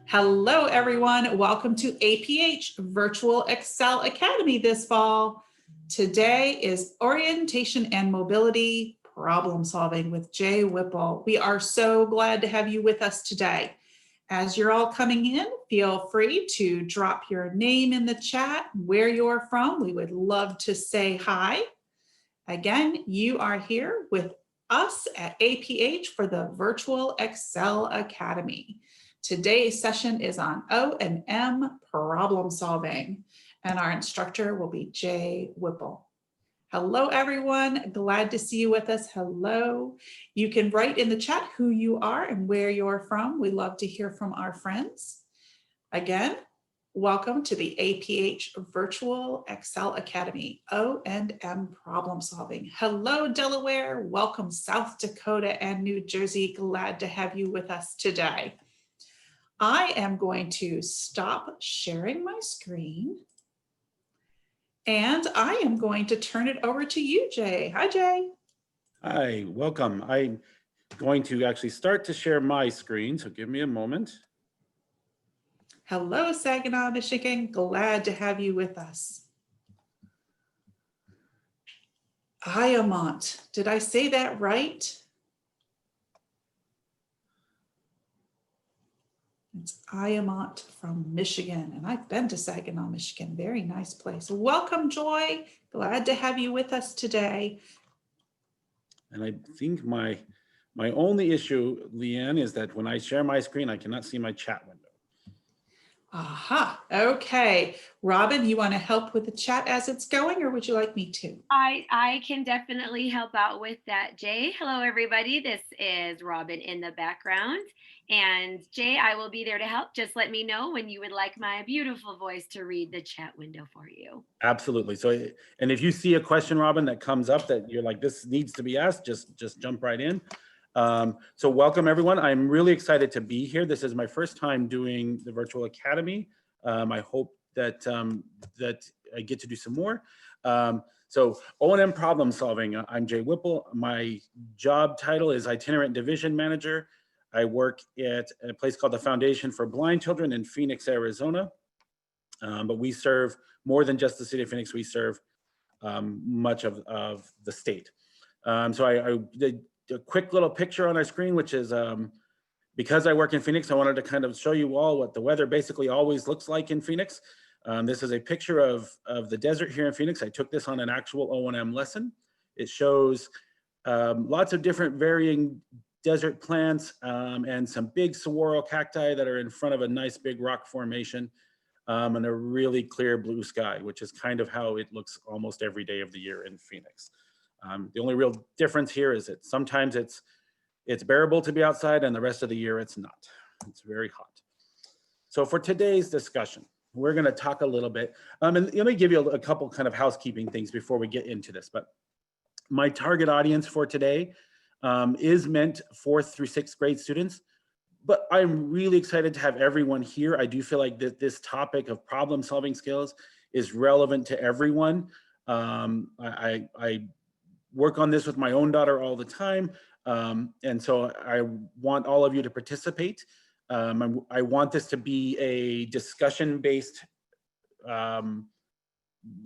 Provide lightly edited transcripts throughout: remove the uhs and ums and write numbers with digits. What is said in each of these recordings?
Hello, everyone. Welcome to APH Virtual Excel Academy this fall. Today is Orientation and Mobility Problem Solving with Jay Whipple. We are so glad to have you with us today. As you're all coming in, feel free to drop your name in the chat, where you're from. We would love to say hi. Again, you are here with us at APH for the Virtual Excel Academy. Today's session is on O&M Problem Solving, and our instructor will be Jay Whipple. Hello, everyone. Glad to see you with us. Hello. You can write in the chat who you are and where you're from. We love to hear from our friends. Again, welcome to the APH Virtual Excel Academy, O&M Problem Solving. Hello, Delaware. Welcome, South Dakota and New Jersey. Glad to have you with us today. I am going to stop sharing my screen and I am going to turn it over to you, Jay. Hi, Jay. Hi, welcome. I'm going to actually start to share my screen, so give me a moment. Hello, Saginaw, Michigan. Glad to have you with us. Iamont, did I say that right? It's Iamont from Michigan, and I've been to Saginaw, Michigan. Very nice place. Welcome, Joy. Glad to have you with us today. And I think my only issue, Leanne, is that when I share my screen, I cannot see my chat window. Aha, okay. Robin, you want to help with the chat as it's going, or would you like me to? I can definitely help out with that, Jay. Hello, everybody. This is Robin in the background. And Jay, I will be there to help. Just let me know when you would like my beautiful voice to read the chat window for you. Absolutely. So, and if you see a question, Robin, that comes up that you're like, this needs to be asked, just jump right in. So welcome, everyone. I'm really excited to be here. This is my first time doing the Virtual Academy. I hope that, that I get to do some more. So O&M Problem Solving. I'm Jay Whipple. My job title is Itinerant Division Manager. I work at a place called the Foundation for Blind Children in Phoenix, Arizona. But we serve more than just the city of Phoenix. We serve much of the state. So I did a quick little picture on our screen, which is because I work in Phoenix, I wanted to kind of show you all what the weather basically always looks like in Phoenix. This is a picture of the desert here in Phoenix. I took this on an actual O&M lesson. It shows lots of different varying desert plants and some big saguaro cacti that are in front of a nice big rock formation and a really clear blue sky, which is kind of how it looks almost every day of the year in Phoenix. The only real difference here is that sometimes it's bearable to be outside and the rest of the year it's not. It's very hot. So for today's discussion, we're going to talk a little bit, and let me give you a couple kind of housekeeping things before we get into this. But my target audience for today is meant 4th through 6th grade students, but I'm really excited to have everyone here. I do feel like that this topic of problem solving skills is relevant to everyone. I work on this with my own daughter all the time. And so I want all of you to participate. I want this to be a discussion-based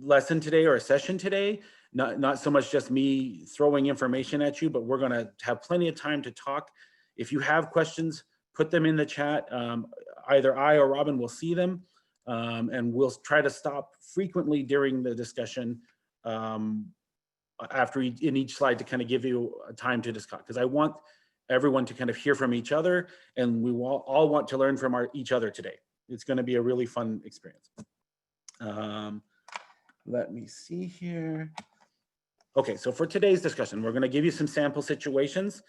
lesson today or a session today, not so much just me throwing information at you, but we're gonna have plenty of time to talk. If you have questions, put them in the chat. Either I or Robin will see them, and we'll try to stop frequently during the discussion after in each slide to kind of give you a time to discuss, because I want everyone to kind of hear from each other, and we all want to learn from each other today. It's going to be a really fun experience. Let me see here. Okay, so for today's discussion, we're going to give you some sample situations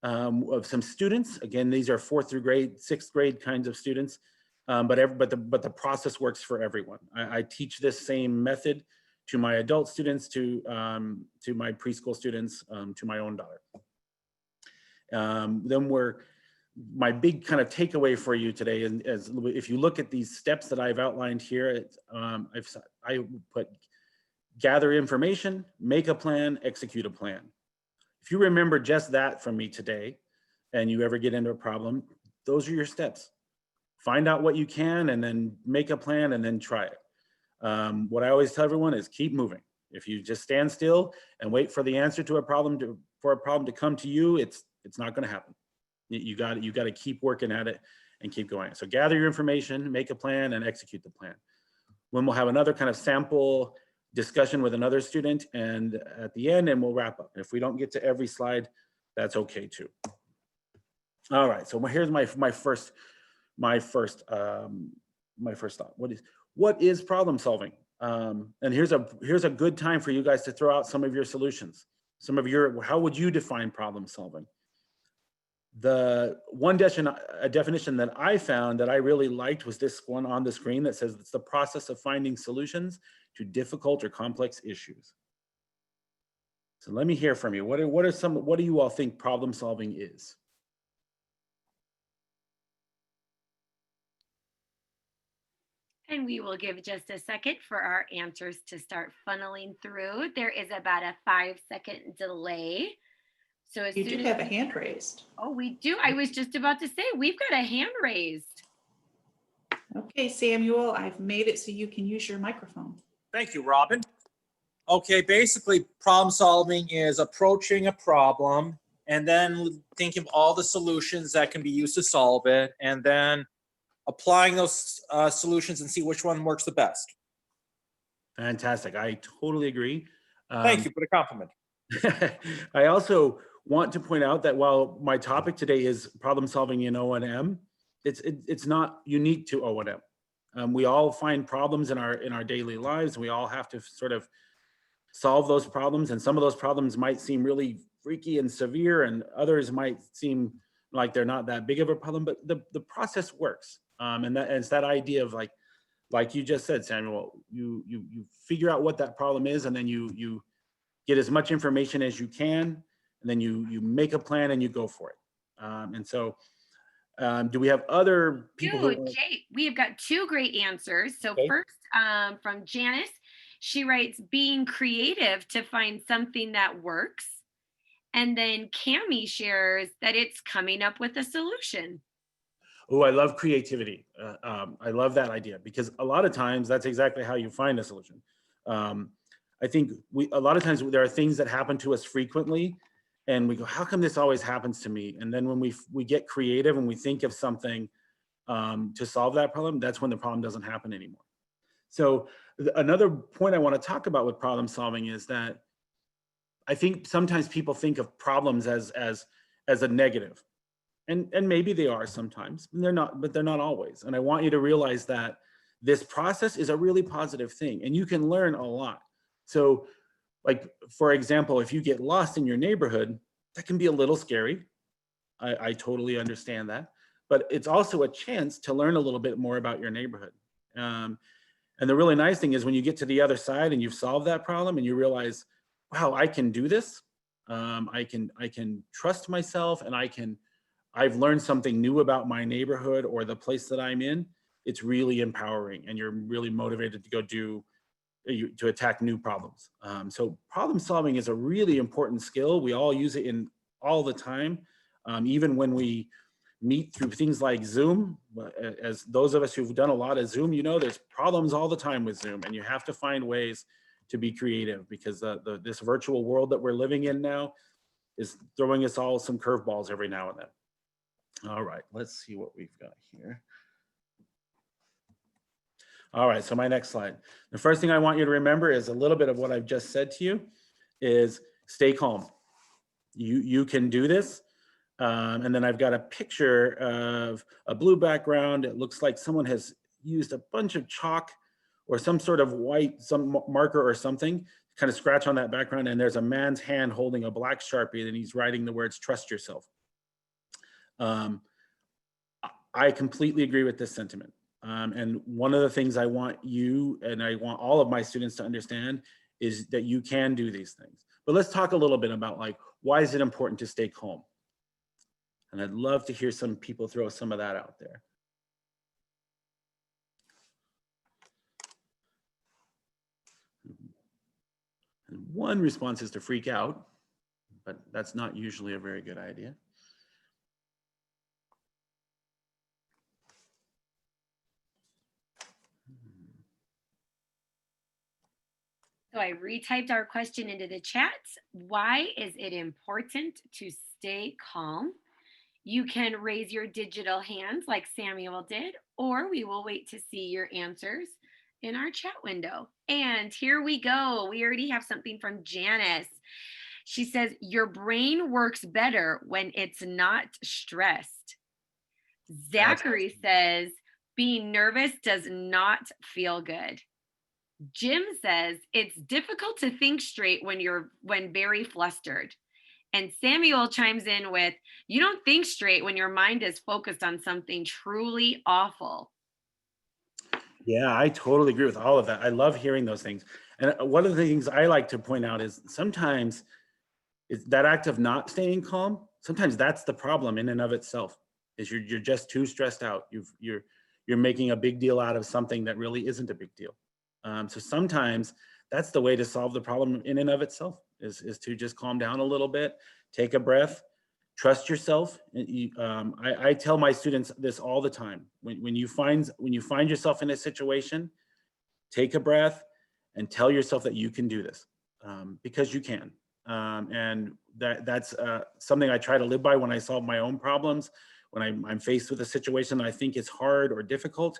of some students. Again, these are 4th through 6th grade kinds of students, but the process works for everyone. I teach this same method to my adult students, to my preschool students, to my own daughter. Then my big kind of takeaway for you today is if you look at these steps that I've outlined here, I put gather information, make a plan, execute a plan. If you remember just that from me today, and you ever get into a problem, those are your steps. find out what you can and then make a plan and then try it. What I always tell everyone is keep moving. If you just stand still and wait for the answer to a problem to come to you, it's not going to happen. You got to keep working at it and keep going. So gather your information, make a plan, and execute the plan. When we'll have another kind of sample discussion with another student, and at the end, and we'll wrap up. If we don't get to every slide, that's okay too. All right. So here's my first thought. What is problem solving? And here's a good time for you guys to throw out some of your solutions. How would you define problem solving? The one definition that I found that I really liked was this one on the screen that says it's the process of finding solutions to difficult or complex issues. So let me hear from you. What do you all think problem solving is? And we will give just a second for our answers to start funneling through. There is about a 5-second delay. So as You soon do as have a hand raised. Oh, we do. I was just about to say, we've got a hand raised. Okay, Samuel, I've made it so you can use your microphone. Thank you, Robin. Okay, basically problem solving is approaching a problem and then thinking of all the solutions that can be used to solve it, and then applying those solutions and see which one works the best. Fantastic. I totally agree. Thank you for the compliment. I also want to point out that while my topic today is problem solving in O&M, it's not unique to O&M. We all find problems in our daily lives. We all have to sort of solve those problems, and some of those problems might seem really freaky and severe, and others might seem like they're not that big of a problem, but the process works. And it's that idea of like you just said, Samuel, you figure out what that problem is, and then you get as much information as you can, and then you make a plan and you go for it. And so do we have other people? Jay, we have got 2 great answers. So Okay. first, from Janice, she writes, being creative to find something that works. And then Cami shares that it's coming up with a solution. Oh, I love creativity. I love that idea, because a lot of times that's exactly how you find a solution. I think a lot of times there are things that happen to us frequently, and we go, how come this always happens to me? And then when we get creative and we think of something to solve that problem, that's when the problem doesn't happen anymore. So another point I want to talk about with problem solving is that I think sometimes people think of problems as a negative. And maybe they are sometimes, and but they're not always. And I want you to realize that this process is a really positive thing, and you can learn a lot. So, like, for example, if you get lost in your neighborhood, that can be a little scary. I totally understand that. But it's also a chance to learn a little bit more about your neighborhood. And the really nice thing is when you get to the other side and you've solved that problem and you realize, wow, I can do this. I can trust myself, and I've learned something new about my neighborhood or the place that I'm in. It's really empowering, and you're really motivated to go to attack new problems. So problem solving is a really important skill. We all use it all the time, even when we meet through things like Zoom. As those of us who've done a lot of Zoom, you know, there's problems all the time with Zoom, and you have to find ways to be creative, because this virtual world that we're living in now is throwing us all some curveballs every now and then. All right, let's see what we've got here. All right, so my next slide. The first thing I want you to remember is a little bit of what I've just said to you is stay calm. You can do this. And then I've got a picture of a blue background. It looks like someone has used a bunch of chalk or some sort of some marker or something, kind of scratch on that background. And there's a man's hand holding a black Sharpie, and he's writing the words, trust yourself. I completely agree with this sentiment. And one of the things I want you, and I want all of my students to understand, is that you can do these things. But let's talk a little bit about, like, why is it important to stay calm? And I'd love to hear some people throw some of that out there. And one response is to freak out, but that's not usually a very good idea. I retyped our question into the chat. Why is it important to stay calm? You can raise your digital hands like Samuel did, or we will wait to see your answers in our chat window. And here we go. We already have something from Janice. She says, your brain works better when it's not stressed. Zachary says, being nervous does not feel good. Jim says, it's difficult to think straight when very flustered. And Samuel chimes in with, you don't think straight when your mind is focused on something truly awful. Yeah, I totally agree with all of that. I love hearing those things. And one of the things I like to point out is sometimes it's that act of not staying calm. Sometimes that's the problem in and of itself, is you're just too stressed out. You're making a big deal out of something that really isn't a big deal. So sometimes that's the way to solve the problem in and of itself, is to just calm down a little bit, take a breath, trust yourself. I tell my students this all the time. When you find yourself in a situation, take a breath and tell yourself that you can do this, because you can. And that's something I try to live by when I solve my own problems. When I'm faced with a situation that I think is hard or difficult,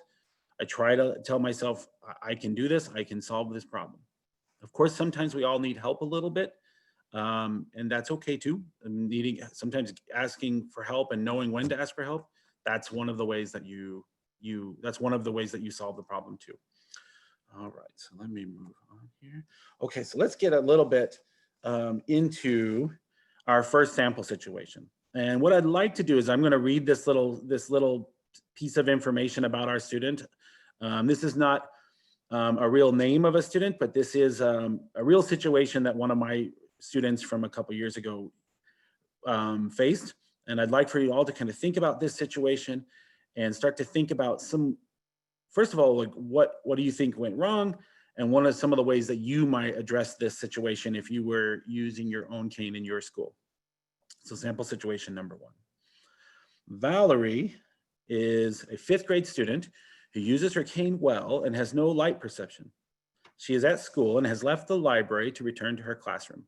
I try to tell myself, I can do this, I can solve this problem. Of course, sometimes we all need help a little bit, and that's okay too. Sometimes asking for help and knowing when to ask for help, that's one of the ways that you solve the problem too. All right, so let me move on here. Okay, so let's get a little bit into our first sample situation. And what I'd like to do is I'm going to read this little piece of information about our student. This is not a real name of a student, but this is a real situation that one of my students from a couple years ago faced. And I'd like for you all to kind of think about this situation and start to think about first of all, like what do you think went wrong? And what are some of the ways that you might address this situation if you were using your own cane in your school? So sample situation number 1. Valerie is a 5th grade student who uses her cane well and has no light perception. She is at school and has left the library to return to her classroom.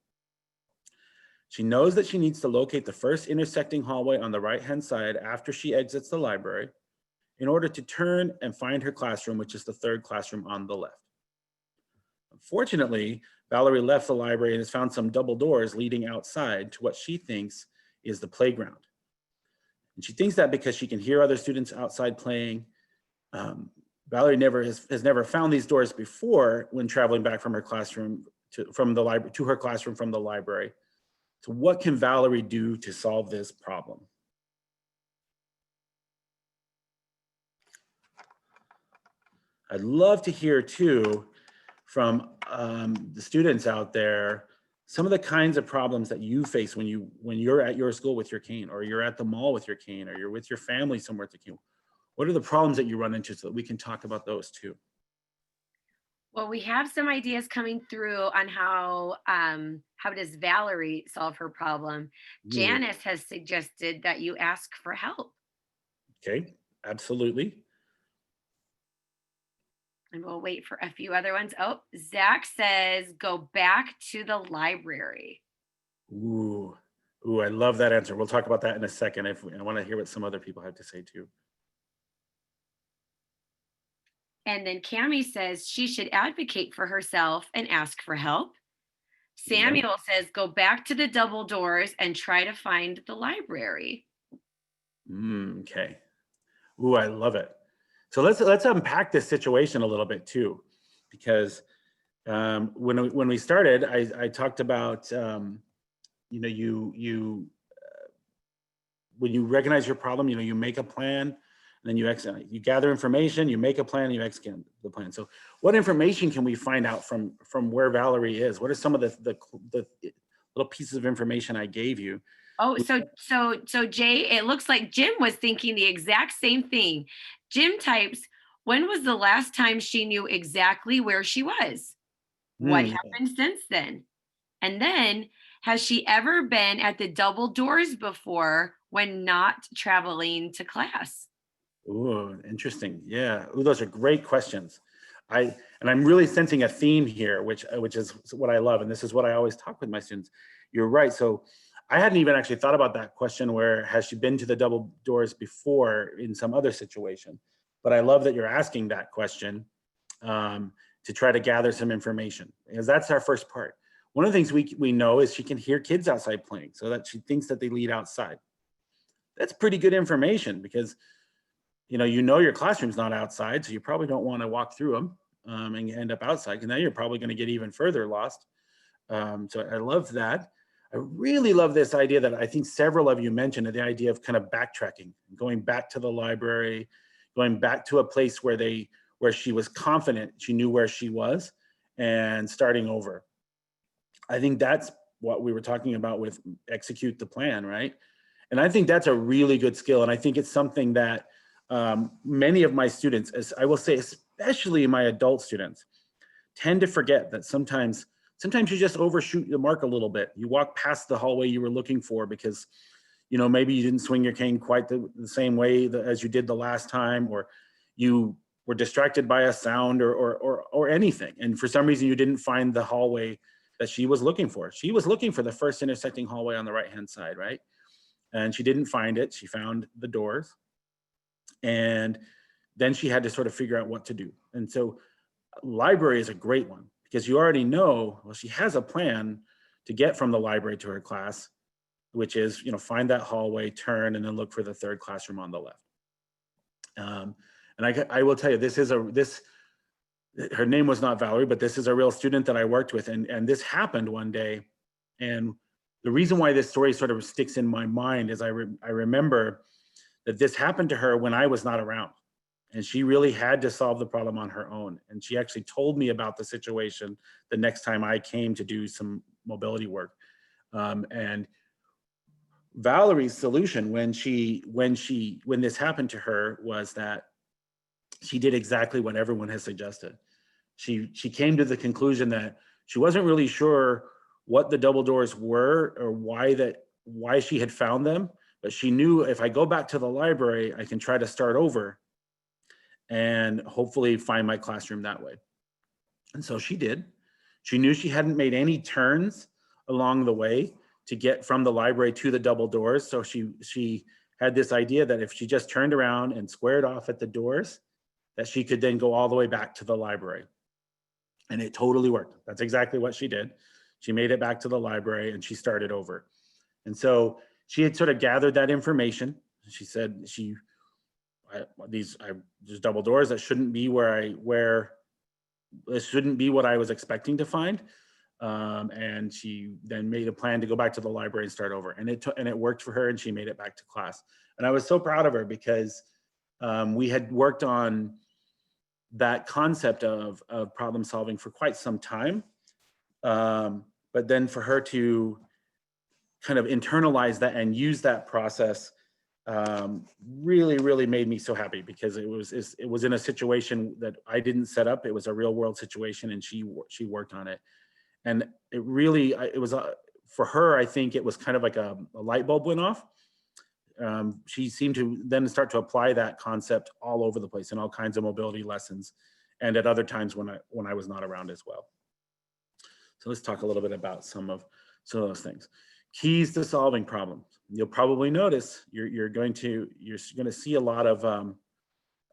She knows that she needs to locate the first intersecting hallway on the right-hand side after she exits the library in order to turn and find her classroom, which is the 3rd classroom on the left. Unfortunately, Valerie left the library and has found some double doors leading outside to what she thinks is the playground. And she thinks that because she can hear other students outside playing. Valerie has never found these doors before when traveling back from her classroom to her classroom from the library. So what can Valerie do to solve this problem? I'd love to hear too from the students out there, some of the kinds of problems that you face when you're at your school with your cane, or you're at the mall with your cane, or you're with your family somewhere with your cane. What are the problems that you run into so that we can talk about those too? Well, we have some ideas coming through on how does Valerie solve her problem. Janice has suggested that you ask for help. Okay, absolutely. And we'll wait for a few other ones. Oh, Zach says, go back to the library. Ooh, I love that answer. We'll talk about that in a second. I want to hear what some other people have to say too. And then Cammie says she should advocate for herself and ask for help. Samuel says, go back to the double doors and try to find the library. Okay. Ooh, I love it. So let's unpack this situation a little bit too, because when we started, I talked about when you recognize your problem, you make a plan, and then you gather information, you make a plan, and you execute the plan. So what information can we find out from where Valerie is? What are some of the little pieces of information I gave you? Oh, so Jay, it looks like Jim was thinking the exact same thing. Jim types, when was the last time she knew exactly where she was? What happened since then? And then, has she ever been at the double doors before when not traveling to class? Ooh, interesting. Yeah. Ooh, those are great questions. And I'm really sensing a theme here, which is what I love. And this is what I always talk with my students. You're right. So I hadn't even actually thought about that question, where has she been to the double doors before in some other situation? But I love that you're asking that question to try to gather some information, because that's our first part. One of the things we know is she can hear kids outside playing, so that she thinks that they lead outside. That's pretty good information, because you know your classroom's not outside, so you probably don't want to walk through them and end up outside, and then you're probably going to get even further lost. So I love that. I really love this idea that I think several of you mentioned, the idea of kind of backtracking, going back to the library, going back to a place where she was confident, she knew where she was, and starting over. I think that's what we were talking about with execute the plan, right? And I think that's a really good skill. And I think it's something that many of my students, as I will say, especially my adult students, tend to forget that sometimes you just overshoot the mark a little bit. You walk past the hallway you were looking for because, you know, maybe you didn't swing your cane quite the same way as you did the last time, or you were distracted by a sound or anything. And for some reason, you didn't find the hallway that she was looking for. She was looking for the first intersecting hallway on the right-hand side, right? And she didn't find it. She found the doors. And then she had to sort of figure out what to do. And so library is a great one, because you already know, well, she has a plan to get from the library to her class, which is, you know, find that hallway, turn, and then look for the third classroom on the left. And I will tell you, her name was not Valerie, but this is a real student that I worked with, and this happened one day. And the reason why this story sort of sticks in my mind is I remember that this happened to her when I was not around, and she really had to solve the problem on her own. And she actually told me about the situation the next time I came to do some mobility work. And Valerie's solution when this happened to her was that she did exactly what everyone has suggested. She came to the conclusion that she wasn't really sure what the double doors were or why she had found them, but she knew, if I go back to the library, I can try to start over and hopefully find my classroom that way. And so she did. She knew she hadn't made any turns along the way to get from the library to the double doors. So she had this idea that if she just turned around and squared off at the doors, that she could then go all the way back to the library. And it totally worked. That's exactly what she did. She made it back to the library and she started over. And so she had sort of gathered that information. She said these double doors, that shouldn't be this shouldn't be what I was expecting to find. And she then made a plan to go back to the library and start over. And it worked for her, and she made it back to class. And I was so proud of her, because we had worked on that concept of problem solving for quite some time. But then for her to kind of internalize that and use that process really made me so happy, because it was in a situation that I didn't set up. It was a real world situation, and she worked on it. And it was for her, I think it was kind of like a light bulb went off. She seemed to then start to apply that concept all over the place in all kinds of mobility lessons, and at other times when I was not around as well. So let's talk a little bit about some of those things. Keys to solving problems. You'll probably notice you're going to see a lot of. I'm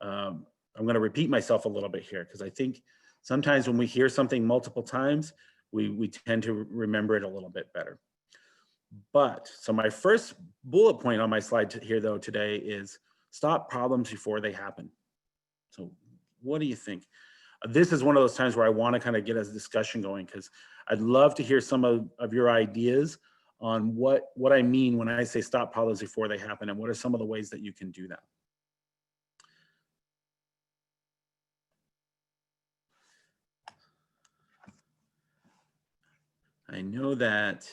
going to repeat myself a little bit here, because I think sometimes when we hear something multiple times, we tend to remember it a little bit better. But so my first bullet point on my slide here though today is stop problems before they happen. So what do you think? This is one of those times where I want to kind of get a discussion going, because I'd love to hear some of your ideas on what I mean when I say stop problems before they happen, and what are some of the ways that you can do that. I know that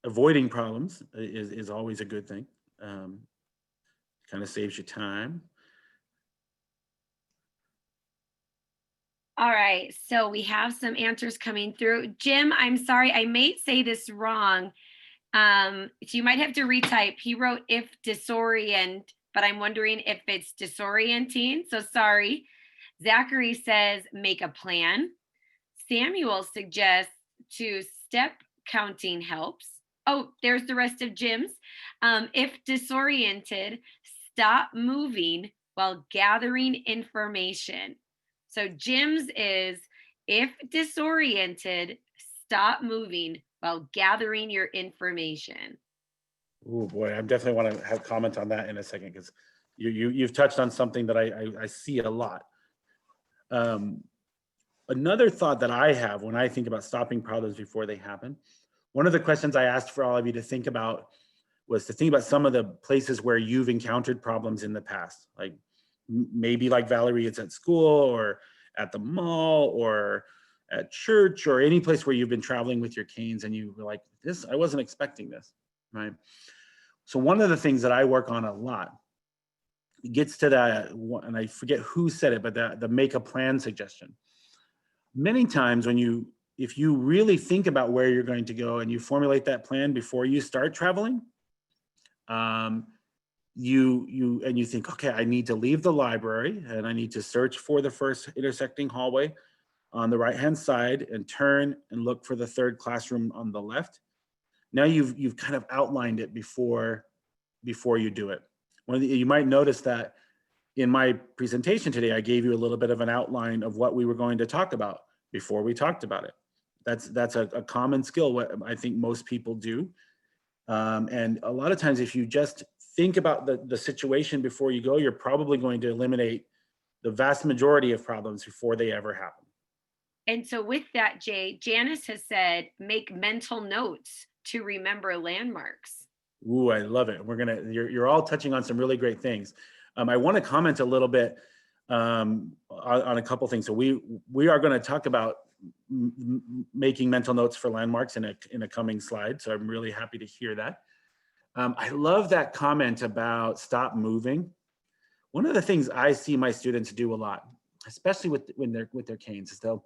avoiding problems is always a good thing. Kind of saves you time. All right, so we have some answers coming through. Jim, I'm sorry, I may say this wrong. So you might have to retype. He wrote if disorient, but I'm wondering if it's disorienting. So sorry. Zachary says, make a plan. Samuel suggests to step counting helps. Oh, there's the rest of Jim's. If disoriented, stop moving while gathering information. So Jim's is, if disoriented, stop moving while gathering your information. Oh boy, I definitely want to have comment on that in a second, because you've touched on something that I see a lot. Another thought that I have when I think about stopping problems before they happen, one of the questions I asked for all of you to think about was to think about some of the places where you've encountered problems in the past. Like maybe like Valerie, it's at school or at the mall or at church or any place where you've been traveling with your canes and you were like, this, I wasn't expecting this, right? So one of the things that I work on a lot gets to that, and I forget who said it, but the make a plan suggestion. Many times if you really think about where you're going to go and you formulate that plan before you start traveling, you think, okay, I need to leave the library and I need to search for the first intersecting hallway on the right-hand side and turn and look for the third classroom on the left. Now you've kind of outlined it before you do it. You might notice that in my presentation today, I gave you a little bit of an outline of what we were going to talk about before we talked about it. That's a common skill, what I think most people do. And a lot of times, if you just think about the situation before you go, you're probably going to eliminate the vast majority of problems before they ever happen. And so with that, Jay, Janice has said, make mental notes to remember landmarks. Ooh, I love it. You're all touching on some really great things. I want to comment a little bit on a couple things. So we are going to talk about making mental notes for landmarks in a coming slide. So I'm really happy to hear that. I love that comment about stop moving. One of the things I see my students do a lot, especially with their canes, is they'll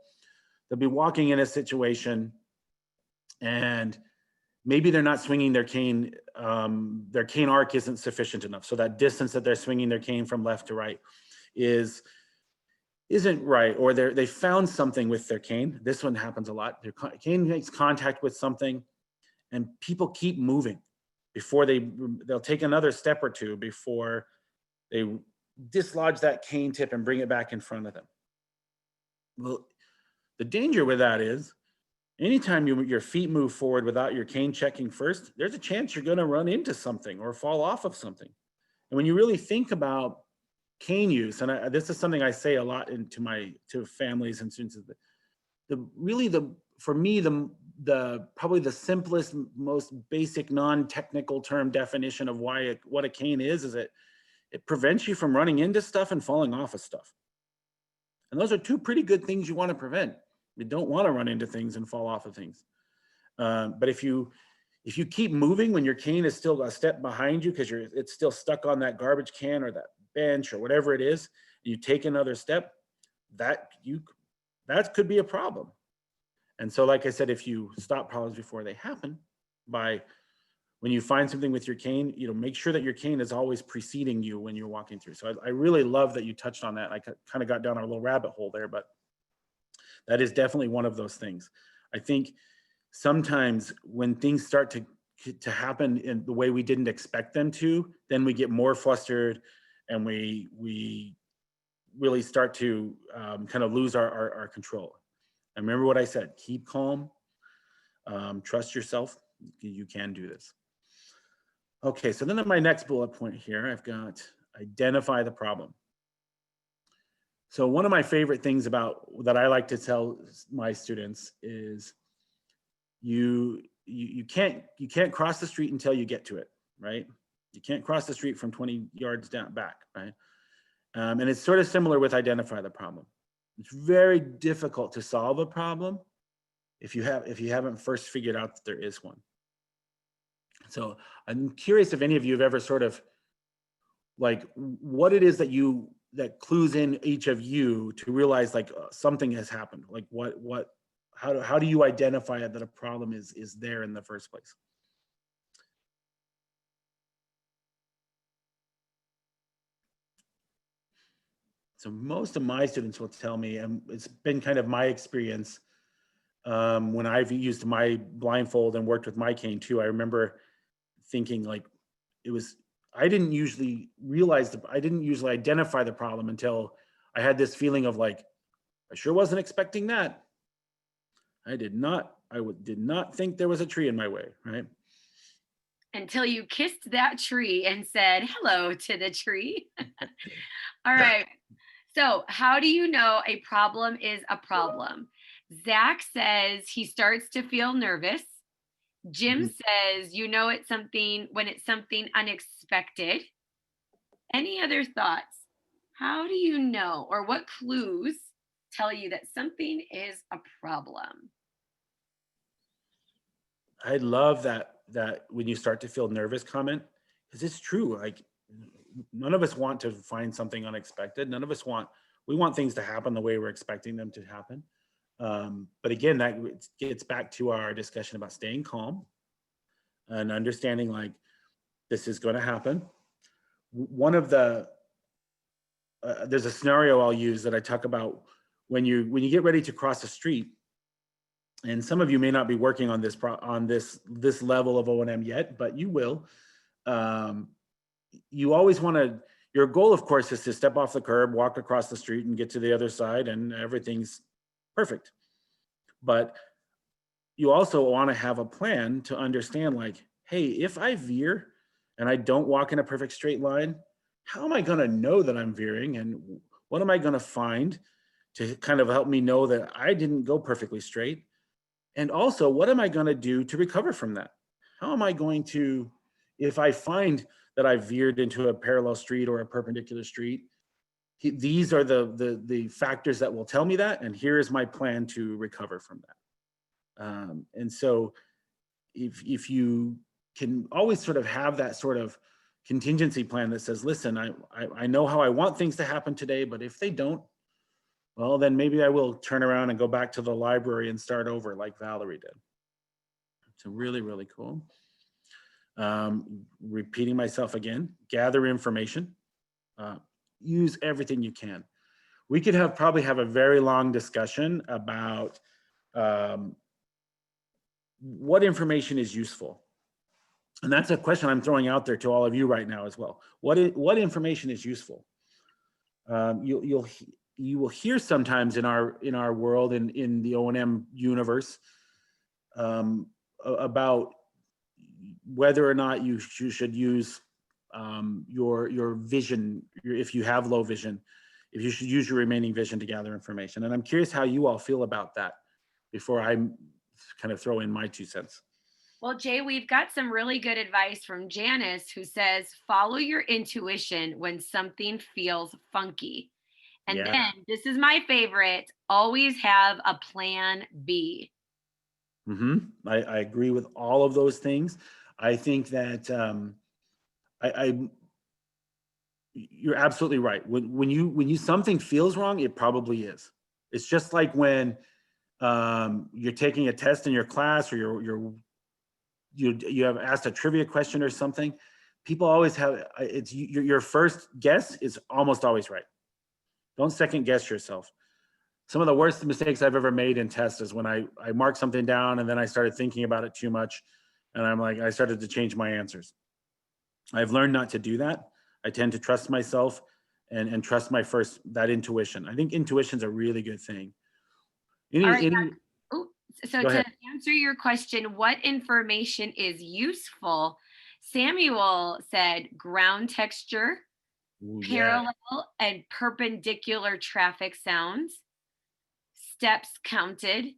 be walking in a situation and maybe they're not swinging their cane arc isn't sufficient enough. So that distance that they're swinging their cane from left to right isn't right, or they found something with their cane. This one happens a lot. Their cane makes contact with something and people keep moving before they'll take another step or two before they dislodge that cane tip and bring it back in front of them. Well, the danger with that is anytime your feet move forward without your cane checking first, there's a chance you're going to run into something or fall off of something. And when you really think about cane use, and this is something I say a lot to families and students, for me, probably the simplest, most basic non-technical term definition of what a cane is it prevents you from running into stuff and falling off of stuff. And those are two pretty good things you want to prevent. You don't want to run into things and fall off of things. But if you keep moving when your cane is still a step behind you because it's still stuck on that garbage can or that bench or whatever it is, and you take another step, that could be a problem. And so, like I said, if you stop problems before they happen when you find something with your cane, make sure that your cane is always preceding you when you're walking through. So I really love that you touched on that. I kind of got down a little rabbit hole there, but that is definitely one of those things. I think sometimes when things start to happen in the way we didn't expect them to, then we get more flustered and we really start to kind of lose our control. And remember what I said, keep calm, trust yourself, you can do this. Okay, so then in my next bullet point here, I've got identify the problem. So one of my favorite things that I like to tell my students is you can't cross the street until you get to it, right? You can't cross the street from 20 yards back, right? And it's sort of similar with identify the problem. It's very difficult to solve a problem if you haven't first figured out that there is one. So I'm curious if any of you have ever sort of like what it is that clues in each of you to realize like something has happened. Like how do you identify it that a problem is there in the first place? So most of my students will tell me, and it's been kind of my experience when I've used my blindfold and worked with my cane too. I remember thinking like I didn't usually identify the problem until I had this feeling of like, I sure wasn't expecting that. I did not think there was a tree in my way, right? Until you kissed that tree and said hello to the tree. All right. So how do you know a problem is a problem? Zach says he starts to feel nervous. Jim says, you know, it's something when it's something unexpected. Any other thoughts? How do you know, or what clues tell you that something is a problem? I love that when you start to feel nervous comment, because it's true. Like none of us want to find something unexpected. None of us we want things to happen the way we're expecting them to happen. But again, that gets back to our discussion about staying calm and understanding like this is going to happen. One of the there's a scenario I'll use that I talk about when you get ready to cross the street. And some of you may not be working on this level of O&M yet, but you will. You always want to. Your goal, of course, is to step off the curb, walk across the street, and get to the other side, and everything's perfect. But you also want to have a plan to understand, like, hey, if I veer and I don't walk in a perfect straight line, how am I going to know that I'm veering, and what am I going to find to kind of help me know that I didn't go perfectly straight? And also, what am I going to do to recover from that? How am I going to, if I find that I veered into a parallel street or a perpendicular street, these are the factors that will tell me that, and here is my plan to recover from that. And so if you can always sort of have that sort of contingency plan that says, listen, I know how I want things to happen today, but if they don't, well, then maybe I will turn around and go back to the library and start over like Valerie did. So really, really cool. Repeating myself again, gather information, use everything you can. We could probably have a very long discussion about what information is useful. And that's a question I'm throwing out there to all of you right now as well. What information is useful? You will hear sometimes in our world, in the O&M universe, about whether or not you should use your vision, if you have low vision, if you should use your remaining vision to gather information. And I'm curious how you all feel about that before I kind of throw in my 2 cents. Well, Jay, we've got some really good advice from Janice, who says, follow your intuition when something feels funky. And Yeah. then, this is my favorite, always have a plan B. I agree with all of those things. I think that you're absolutely right. When something feels wrong, it probably is. It's just like when you're taking a test in your class, or you have asked a trivia question or something. People always have your first guess is almost always right. Don't second guess yourself. Some of the worst mistakes I've ever made in tests is when I marked something down and then I started thinking about it too much, and I started to change my answers. I've learned not to do that. I tend to trust myself and trust that intuition. I think intuition's a really good thing. So to answer your question, what information is useful? Samuel said ground texture, parallel and perpendicular traffic sounds, steps counted,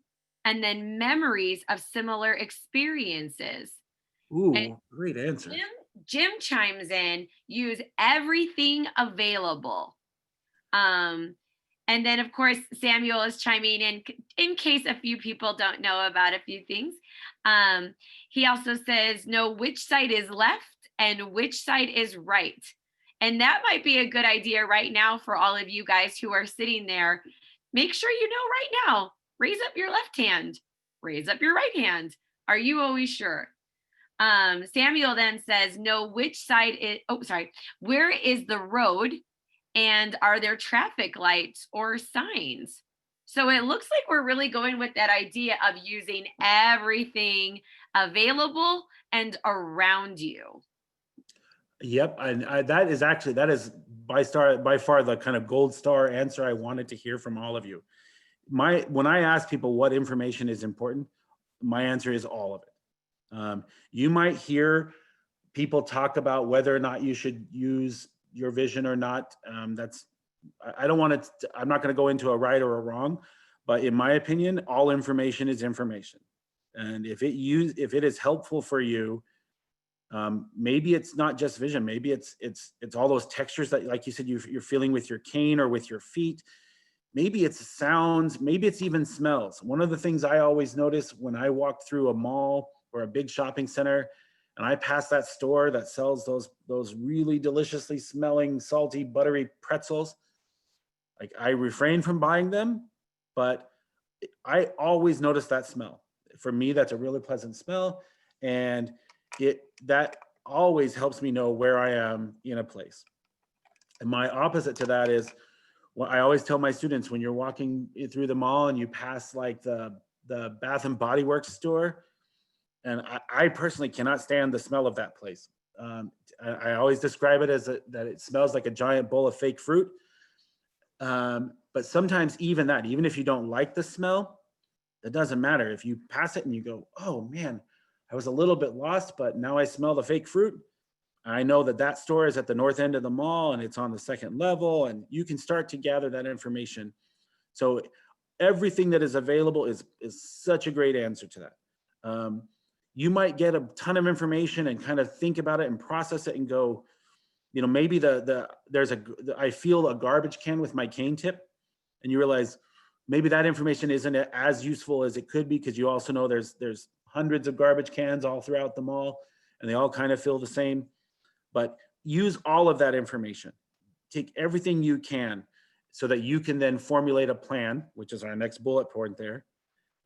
and then memories of similar experiences. Ooh, great answer. Jim chimes in, use everything available. And then, of course, Samuel is chiming in case a few people don't know about a few things. He also says, know which side is left and which side is right. And that might be a good idea right now for all of you guys who are sitting there. Make sure you know right now, raise up your left hand, raise up your right hand. Are you always sure? Samuel then says, know which side is, where is the road And are there traffic lights or signs? So it looks like we're really going with that idea of using everything available and around you. Yep, and that is by far the kind of gold star answer I wanted to hear from all of you. When I ask people what information is important, my answer is all of it. You might hear people talk about whether or not you should use your vision or not. I don't want to. I'm not going to go into a right or a wrong, but in my opinion, all information is information, and if it is helpful for you. Maybe it's not just vision. Maybe it's all those textures that, like you said, you're feeling with your cane or with your feet. Maybe it's sounds. Maybe it's even smells. One of the things I always notice when I walk through a mall or a big shopping center, and I pass that store that sells those really deliciously smelling, salty, buttery pretzels, like I refrain from buying them, but I always notice that smell. For me, that's a really pleasant smell, and that always helps me know where I am in a place. And my opposite to that is what I always tell my students: when you're walking through the mall and you pass like the Bath and Body Works store, and I personally cannot stand the smell of that place. I always describe it as that it smells like a giant bowl of fake fruit. But sometimes even if you don't like the smell, it doesn't matter. If you pass it and you go, oh man, I was a little bit lost, but now I smell the fake fruit. I know that store is at the north end of the mall and it's on the second level, and you can start to gather that information. So everything that is available is such a great answer to that. You might get a ton of information and kind of think about it and process it and go, maybe I feel a garbage can with my cane tip, and you realize maybe that information isn't as useful as it could be, because you also know there's hundreds of garbage cans all throughout the mall and they all kind of feel the same. But use all of that information. Take everything you can so that you can then formulate a plan, which is our next bullet point there,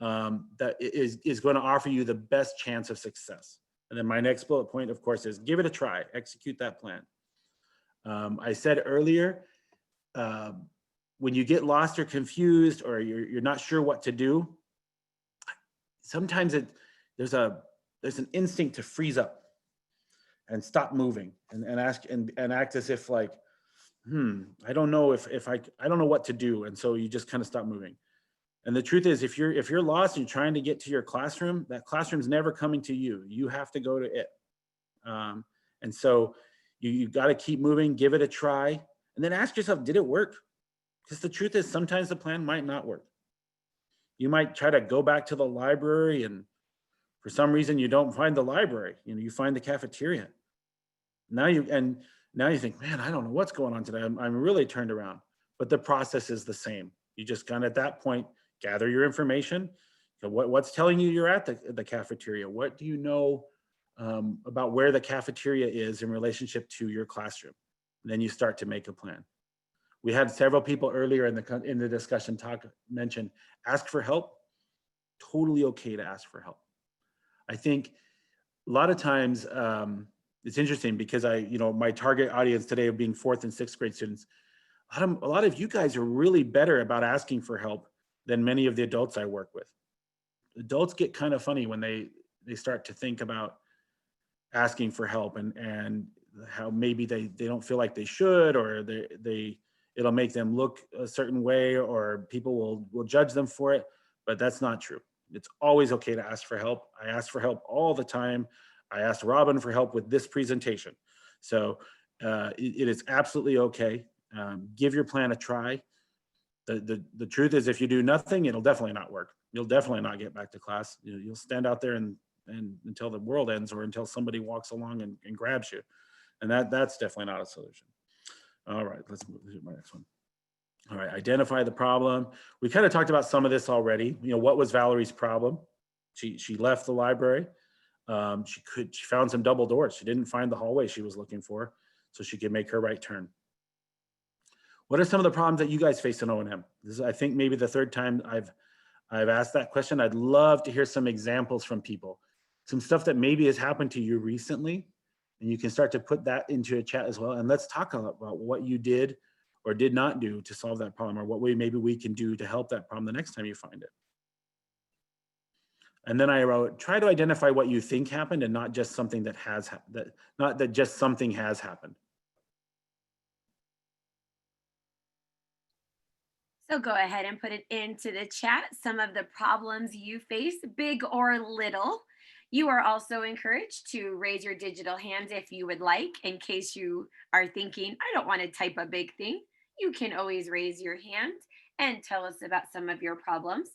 that is going to offer you the best chance of success. And then my next bullet point, of course, is give it a try, execute that plan. I said earlier, when you get lost or confused or you're not sure what to do, sometimes there's an instinct to freeze up and stop moving and act as if like, I don't know I don't know what to do. And so you just kind of stop moving. And the truth is, if you're lost and you're trying to get to your classroom, that classroom's never coming to you. You have to go to it. And so you got to keep moving, give it a try, and then ask yourself, did it work? Because the truth is, sometimes the plan might not work. You might try to go back to the library, and for some reason you don't find the library. You find the cafeteria. Now you think, man, I don't know what's going on today. I'm really turned around. But the process is the same. You just kind of at that point gather your information. So what's telling you you're at the cafeteria? What do you know about where the cafeteria is in relationship to your classroom? And then you start to make a plan. We had several people earlier in the discussion mention ask for help. Totally okay to ask for help. I think a lot of times it's interesting because my target audience today of being 4th and 6th grade students, a lot of you guys are really better about asking for help than many of the adults I work with. Adults get kind of funny when they start to think about asking for help and how maybe they don't feel like they should, or it'll make them look a certain way, or people will judge them for it. But that's not true. It's always okay to ask for help. I ask for help all the time. I asked Robin for help with this presentation. So it is absolutely okay. Give your plan a try. The truth is, if you do nothing, it'll definitely not work. You'll definitely not get back to class. You'll stand out there and until the world ends, or until somebody walks along and grabs you. And that's definitely not a solution. All right, let's move to my next one. All right, identify the problem. We kind of talked about some of this already. What was Valerie's problem? She left the library. She found some double doors. She didn't find the hallway she was looking for, so she could make her right turn. What are some of the problems that you guys face in O&M? This is, I think, maybe the 3rd time I've asked that question. I'd love to hear some examples from people. Some stuff that maybe has happened to you recently, and you can start to put that into a chat as well. And let's talk about what you did or did not do to solve that problem, or what way maybe we can do to help that problem the next time you find it. And then I wrote, try to identify what you think happened and not just something that has happened, not that just something has happened. So go ahead and put it into the chat, some of the problems you face, big or little. You are also encouraged to raise your digital hand if you would like, in case you are thinking, I don't want to type a big thing. You can always raise your hand and tell us about some of your problems.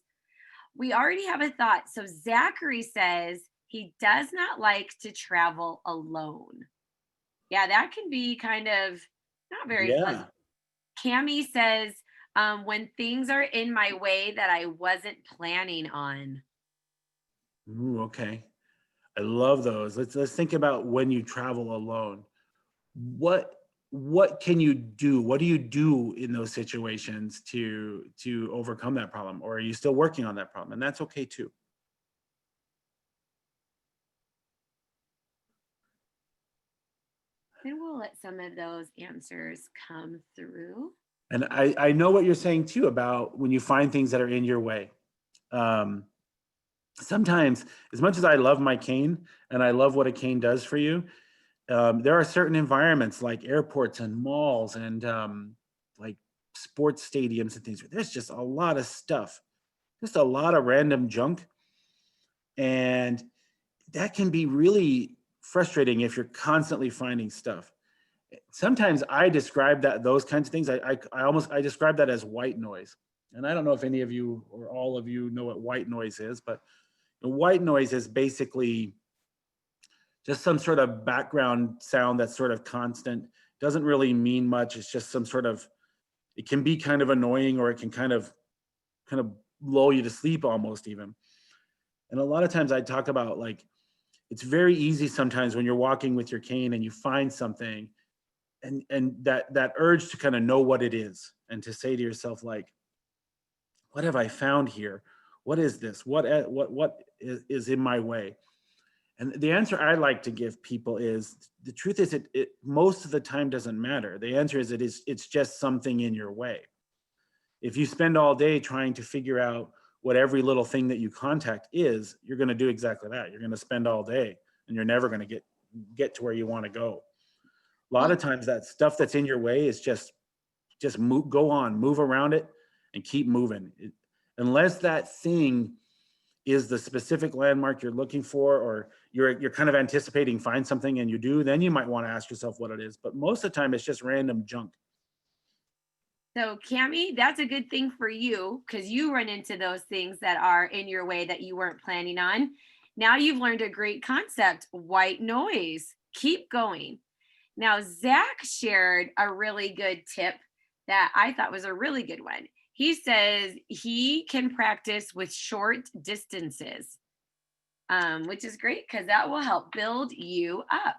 We already have a thought. So Zachary says he does not like to travel alone. Yeah, that can be kind of not very pleasant. Cami says, when things are in my way that I wasn't planning on. Ooh, okay. I love those. Let's think about when you travel alone. What can you do? What do you do in those situations to overcome that problem? Or are you still working on that problem? And that's okay too. And we'll let some of those answers come through. And I know what you're saying too about when you find things that are in your way. Sometimes, as much as I love my cane and I love what a cane does for you, there are certain environments like airports and malls and like sports stadiums and things where there's just a lot of stuff, just a lot of random junk. And that can be really frustrating if you're constantly finding stuff. Sometimes I describe those kinds of things. I describe that as white noise. And I don't know if any of you or all of you know what white noise is, but white noise is basically just some sort of background sound that's sort of constant, doesn't really mean much. It's just some sort of, it can be kind of annoying, or it can kind of lull you to sleep almost even. And a lot of times I talk about, like, it's very easy sometimes when you're walking with your cane and you find something, and that urge to kind of know what it is and to say to yourself, like, what have I found here? What is this? What is in my way? And the answer I like to give people is, the truth is it most of the time doesn't matter. The answer is it's just something in your way. If you spend all day trying to figure out what every little thing that you contact is, you're going to do exactly that. You're going to spend all day and you're never going to get to where you want to go. A lot of times that stuff that's in your way is just move, go on, move around it and keep moving. Unless that thing is the specific landmark you're looking for, or you're kind of anticipating find something and you do, then you might want to ask yourself what it is. But most of the time it's just random junk. So Cami, that's a good thing for you, because you run into those things that are in your way that you weren't planning on. Now you've learned a great concept, white noise. Keep going. Now, Zach shared a really good tip that I thought was a really good one. He says he can practice with short distances, which is great because that will help build you up.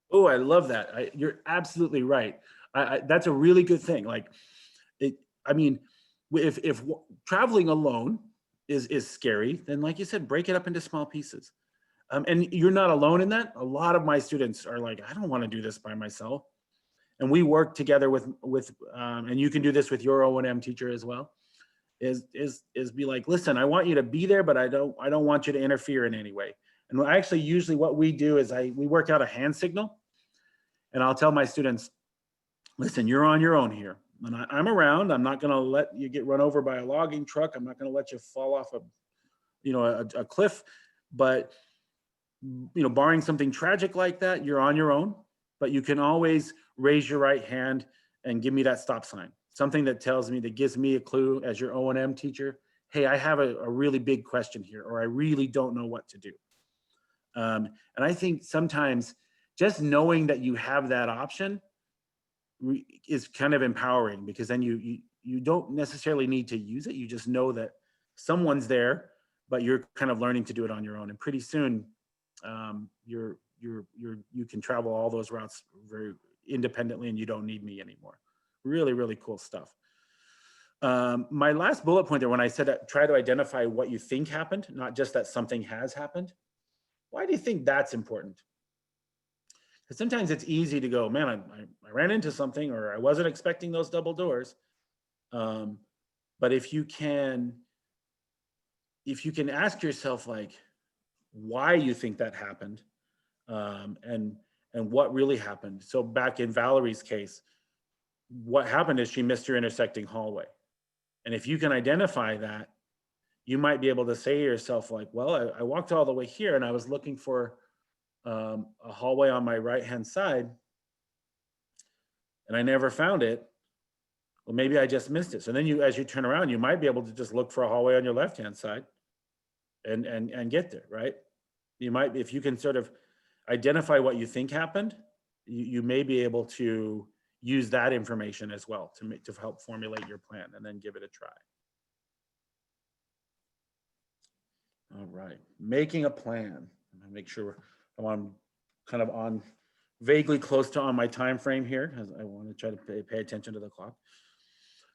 Oh, I love that. You're absolutely right. That's a really good thing. Like, I mean, if traveling alone is scary, then, like you said, break it up into small pieces. And you're not alone in that. A lot of my students are like, I don't want to do this by myself. And we work together with and you can do this with your O&M teacher as well, is be like, listen, I want you to be there, but I don't want you to interfere in any way. And actually, usually what we do is we work out a hand signal, and I'll tell my students, listen, you're on your own here. And I'm around. I'm not going to let you get run over by a logging truck. I'm not going to let you fall off a cliff. But barring something tragic like that, you're on your own. But you can always raise your right hand and give me that stop sign. Something that gives me a clue as your O&M teacher. Hey, I have a really big question here, or I really don't know what to do. And I think sometimes just knowing that you have that option is kind of empowering, because then you don't necessarily need to use it. You just know that someone's there, but you're kind of learning to do it on your own. And pretty soon, you can travel all those routes very independently, and you don't need me anymore. Really, really cool stuff. My last bullet point there, when I said try to identify what you think happened, not just that something has happened. Why do you think that's important? Because sometimes it's easy to go, man, I ran into something, or I wasn't expecting those double doors. But if you can ask yourself like why you think that happened, and what really happened. So back in Valerie's case, what happened is she missed her intersecting hallway. And if you can identify that, you might be able to say to yourself like, well, I walked all the way here and I was looking for a hallway on my right-hand side and I never found it. Well, maybe I just missed it. So then as you turn around, you might be able to just look for a hallway on your left-hand side and get there, right? You might, if you can sort of identify what you think happened, you may be able to use that information as well to help formulate your plan and then give it a try. All right, making a plan. Make sure I'm kind of on vaguely close to on my time frame here, as I want to try to pay attention to the clock.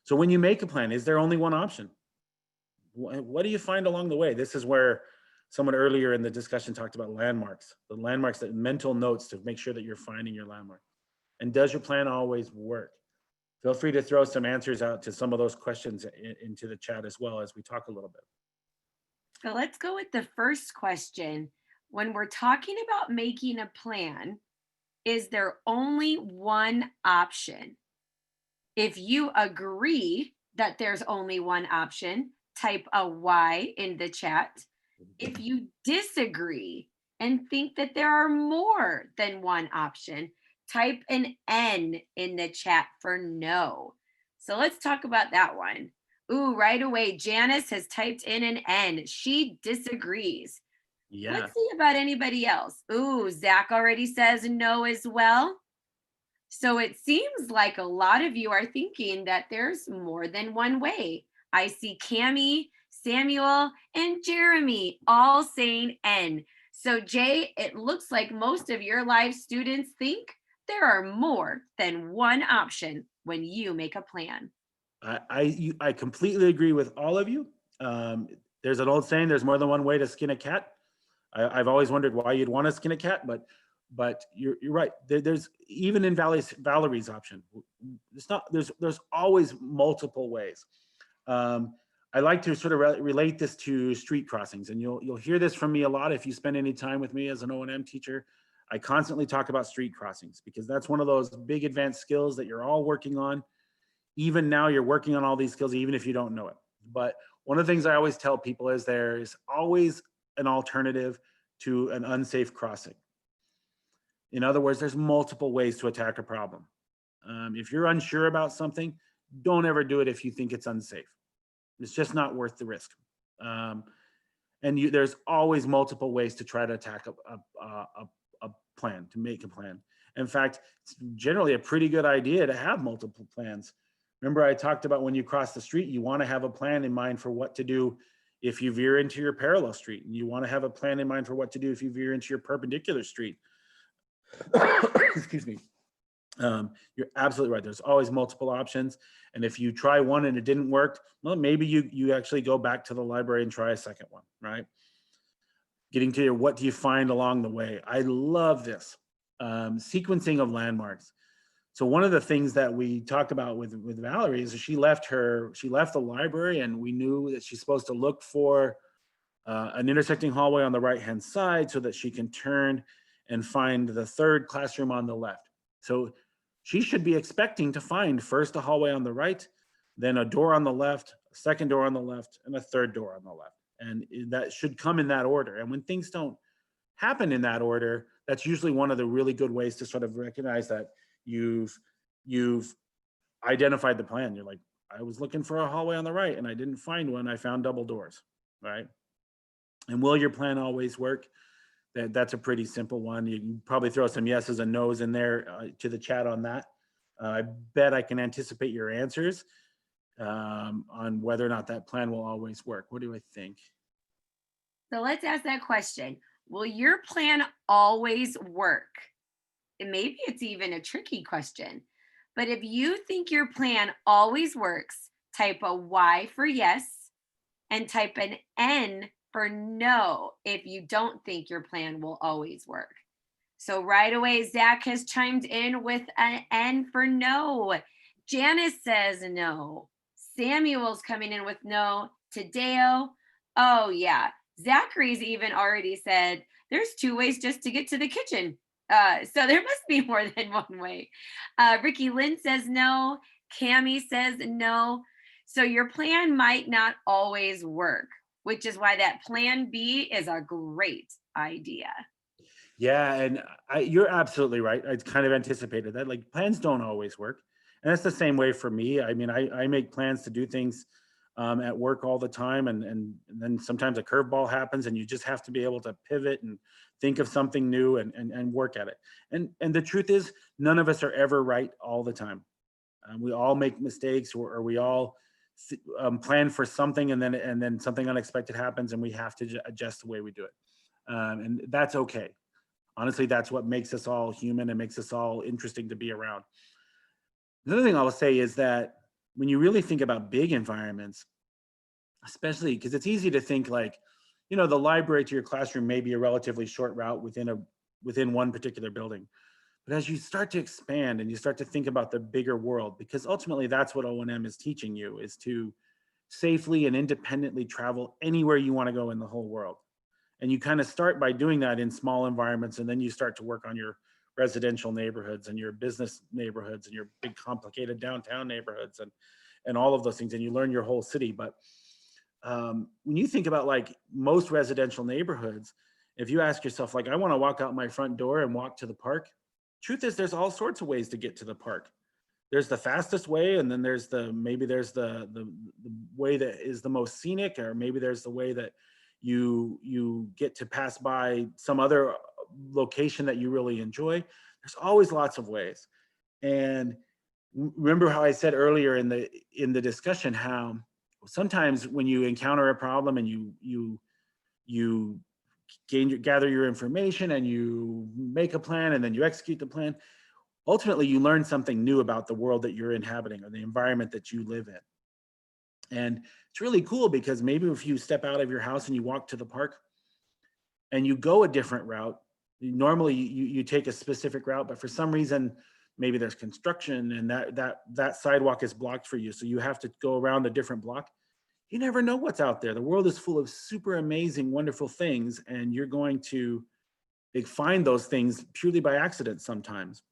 So when you make a plan, is there only one option? What do you find along the way? This is where someone earlier in the discussion talked about landmarks, the landmarks, that mental notes to make sure that you're finding your landmark. And does your plan always work? Feel free to throw some answers out to some of those questions into the chat as well as we talk a little bit. So let's go with the first question. When we're talking about making a plan, is there only one option? If you agree that there's only one option, type a Y in the chat. If you disagree and think that there are more than one option, type an N in the chat for no. So let's talk about that one. Ooh, right away, Janice has typed in an N. She disagrees. Yeah. Let's see about anybody else. Ooh, Zach already says no as well. So it seems like a lot of you are thinking that there's more than one way. I see Cammie, Samuel, and Jeremy all saying N. So Jay, it looks like most of your live students think there are more than one option when you make a plan. I completely agree with all of you. There's an old saying, there's more than one way to skin a cat. I've always wondered why you'd want to skin a cat, but you're right. There's even in Valerie's option, it's not, there's always multiple ways. I like to sort of relate this to street crossings, and you'll hear this from me a lot if you spend any time with me as an O&M teacher. I constantly talk about street crossings because that's one of those big advanced skills that you're all working on. Even now you're working on all these skills, even if you don't know it. But one of the things I always tell people is there's always an alternative to an unsafe crossing. In other words, there's multiple ways to attack a problem. If you're unsure about something, don't ever do it if you think it's unsafe. It's just not worth the risk. And there's always multiple ways to try to attack a plan, to make a plan. In fact, it's generally a pretty good idea to have multiple plans. Remember, I talked about when you cross the street, you want to have a plan in mind for what to do if you veer into your parallel street, and you want to have a plan in mind for what to do if you veer into your perpendicular street. Excuse me. You're absolutely right. There's always multiple options. And if you try one and it didn't work, well, maybe you actually go back to the library and try a second one, right? Getting to your, what do you find along the way? I love this. Sequencing of landmarks. So one of the things that we talked about with Valerie is she left the library, and we knew that she's supposed to look for an intersecting hallway on the right-hand side so that she can turn and find the third classroom on the left. So she should be expecting to find first a hallway on the right, then a door on the left, a second door on the left, and a third door on the left. And that should come in that order. And when things don't happen in that order, that's usually one of the really good ways to sort of recognize that you've identified the plan. You're like, I was looking for a hallway on the right and I didn't find one. I found double doors, right? And will your plan always work? That's a pretty simple one. You can probably throw some yeses and nos in there to the chat on that. I bet I can anticipate your answers on whether or not that plan will always work. What do I think? So let's ask that question. Will your plan always work? And maybe it's even a tricky question. But if you think your plan always works, type a Y for yes and type an N for no if you don't think your plan will always work. So right away, Zach has chimed in with an N for no. Janice says no. Samuel's coming in with no. Tadeo, oh yeah. Zachary's even already said there's 2 ways just to get to the kitchen. So there must be more than 1 way. Ricky Lynn says no. Cami says no. So your plan might not always work, which is why that plan B is a great idea. Yeah, and you're absolutely right. I kind of anticipated that. Like, plans don't always work. And that's the same way for me. I mean, I make plans to do things at work all the time. And then sometimes a curveball happens and you just have to be able to pivot and think of something new and work at it. And the truth is, none of us are ever right all the time. We all make mistakes, or we all plan for something and then something unexpected happens and we have to adjust the way we do it. And that's okay. Honestly, that's what makes us all human and makes us all interesting to be around. The other thing I will say is that when you really think about big environments, especially because it's easy to think like, you know, the library to your classroom may be a relatively short route within one particular building. But as you start to expand and you start to think about the bigger world, because ultimately that's what O&M is teaching you, is to safely and independently travel anywhere you want to go in the whole world. And you kind of start by doing that in small environments, and then you start to work on your residential neighborhoods and your business neighborhoods and your big complicated downtown neighborhoods and all of those things, and you learn your whole city. But when you think about like most residential neighborhoods, if you ask yourself, like, I want to walk out my front door and walk to the park, truth is there's all sorts of ways to get to the park. There's the fastest way, and then there's the way that is the most scenic, or maybe there's the way that you get to pass by some other location that you really enjoy. There's always lots of ways. And remember how I said earlier in the discussion how sometimes when you encounter a problem and you gather your information and you make a plan and then you execute the plan, ultimately you learn something new about the world that you're inhabiting or the environment that you live in. And it's really cool because maybe if you step out of your house and you walk to the park and you go a different route, normally you take a specific route, but for some reason, maybe there's construction and that sidewalk is blocked for you. So you have to go around a different block. You never know what's out there. The world is full of super amazing, wonderful things, and you're going to find those things purely by accident sometimes.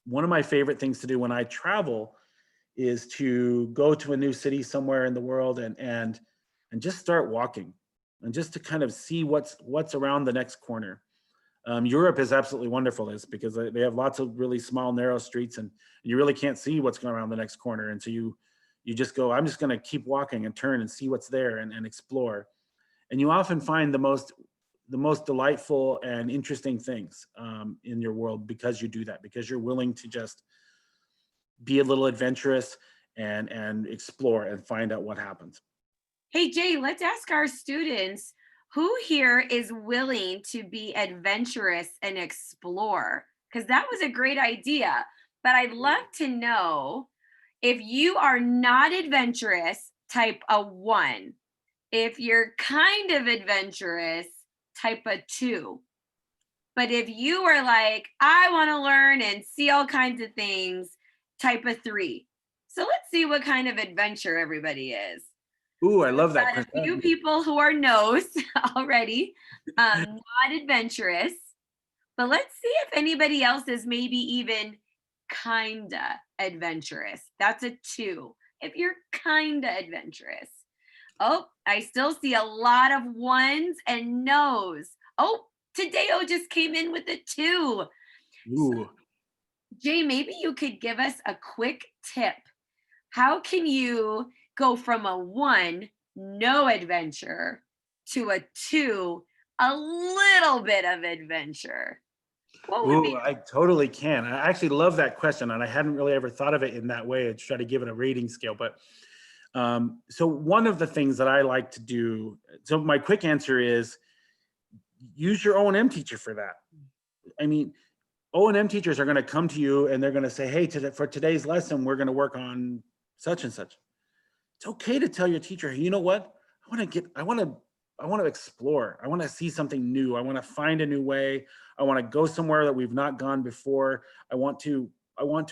One of my favorite things to do when I travel is to go to a new city somewhere in the world and just start walking and just to kind of see what's around the next corner. Europe is absolutely wonderful this because they have lots of really small, narrow streets and you really can't see what's going around the next corner. And so you just go, I'm just going to keep walking and turn and see what's there and explore. And you often find the most delightful and interesting things in your world because you do that, because you're willing to just be a little adventurous and explore and find out what happens. Hey, Jay, let's ask our students, who here is willing to be adventurous and explore? Because that was a great idea. But I'd love to know, if you are not adventurous, type a 1. If you're kind of adventurous, type a 2. But if you are like, I want to learn and see all kinds of things, type a 3. So let's see what kind of adventure everybody is. Ooh, I love that. Got a few people who are no's already, not adventurous. But let's see if anybody else is maybe even kinda adventurous. That's a 2. If you're kinda adventurous. Oh, I still see a lot of 1s and no's. Oh, Tadeo just came in with a 2. Ooh. So, Jay, maybe you could give us a quick tip. How can you go from a 1, no adventure, to a 2, a little bit of adventure? Ooh, I totally can. I actually love that question, and I hadn't really ever thought of it in that way. I'd try to give it a rating scale, but so one of the things that I like to do, so my quick answer is use your O&M teacher for that. I mean, O&M teachers are going to come to you and they're going to say, hey, for today's lesson, we're going to work on such and such. It's okay to tell your teacher, hey, you know what? I want to explore. I want to see something new. I want to find a new way. I want to go somewhere that we've not gone before. I want to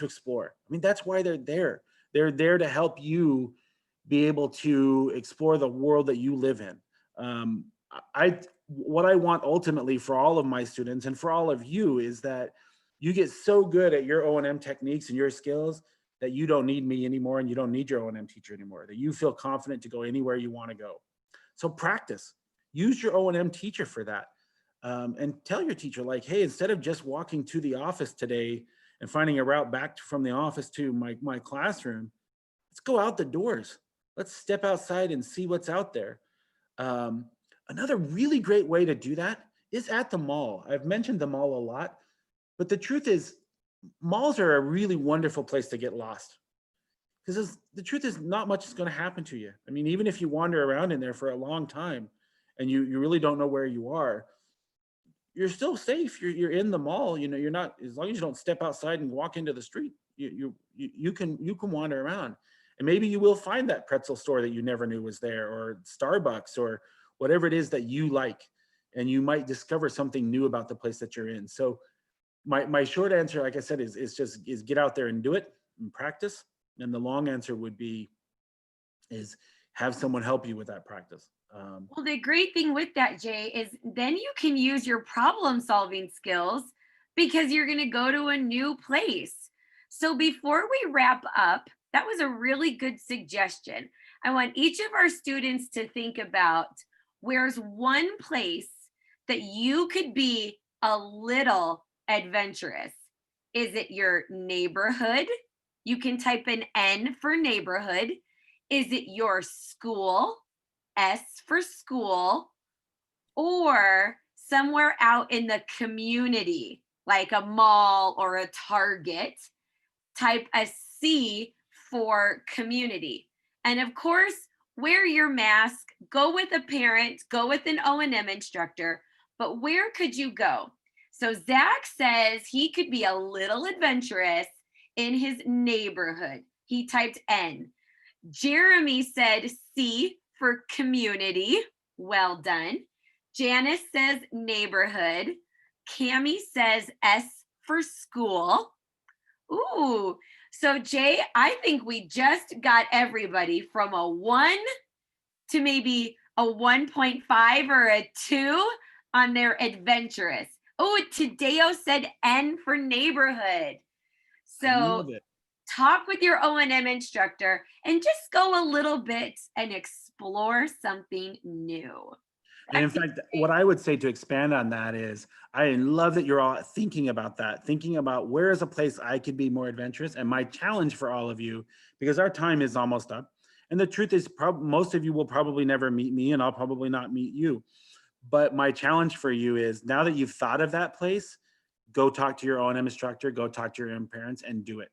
explore. I mean, that's why they're there. They're there to help you be able to explore the world that you live in. What I want ultimately for all of my students and for all of you is that you get so good at your O&M techniques and your skills that you don't need me anymore and you don't need your O&M teacher anymore, that you feel confident to go anywhere you want to go. So practice, use your O&M teacher for that. And tell your teacher, like, hey, instead of just walking to the office today and finding a route back from the office to my classroom, let's go out the doors. Let's step outside and see what's out there. Another really great way to do that is at the mall. I've mentioned the mall a lot, but the truth is malls are a really wonderful place to get lost. Because the truth is not much is going to happen to you. I mean, even if you wander around in there for a long time and you really don't know where you are, you're still safe. You're in the mall. You know, you're not, as long as you don't step outside and walk into the street, you can wander around. And maybe you will find that pretzel store that you never knew was there, or Starbucks, or whatever it is that you like. And you might discover something new about the place that you're in. So my short answer, like I said, is get out there and do it and practice. And the long answer would be is have someone help you with that practice. Well, the great thing with that, Jay, is then you can use your problem solving skills because you're going to go to a new place. So before we wrap up, that was a really good suggestion. I want each of our students to think about where's one place that you could be a little adventurous. Is it your neighborhood? You can type an N for neighborhood. Is it your school? S for school. Or somewhere out in the community, like a mall or a Target. Type a C for community. And of course, wear your mask, go with a parent, go with an O&M instructor, but where could you go? So Zach says he could be a little adventurous in his neighborhood. He typed N. Jeremy said C for community. Well done. Janice says neighborhood. Cami says S for school. Ooh, so Jay, I think we just got everybody from a 1 to maybe a 1.5 or a 2 on their adventurous. Oh, Tadeo said N for neighborhood. So talk with your O&M instructor and just go a little bit and explore something new. And in fact, what I would say to expand on that is, I love that you're all thinking about that, thinking about where is a place I could be more adventurous. And my challenge for all of you, because our time is almost up, and the truth is most of you will probably never meet me and I'll probably not meet you. But my challenge for you is, now that you've thought of that place, go talk to your O&M instructor, go talk to your own parents and do it.